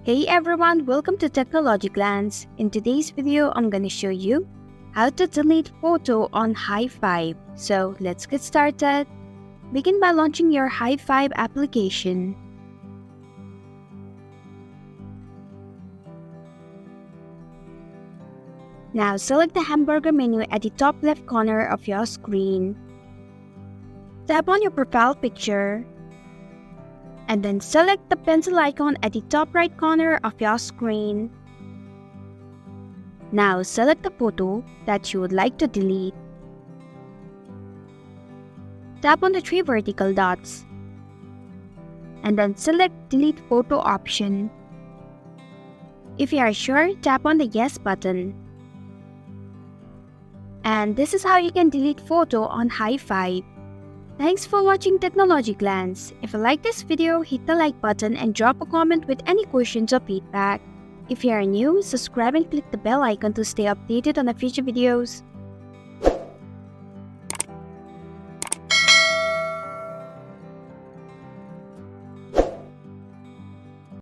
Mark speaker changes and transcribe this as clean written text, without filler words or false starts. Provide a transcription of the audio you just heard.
Speaker 1: Hey everyone, welcome to technologyglance. In today's video, I'm gonna show you how to delete photo on hi5. So let's get started. Begin by launching your hi5 application. Now select the hamburger menu at the top left corner of your screen. Tap on your profile picture and then select the pencil icon at the top right corner of your screen. Now select the photo that you would like to delete. Tap on the three vertical dots and then select Delete Photo option. If you are sure, tap on the Yes button. And this is how you can delete photo on hi5. Thanks for watching technologyglance. If you like this video, hit the like button and drop a comment with any questions or feedback. If you are new, subscribe and click the bell icon to stay updated on the future videos.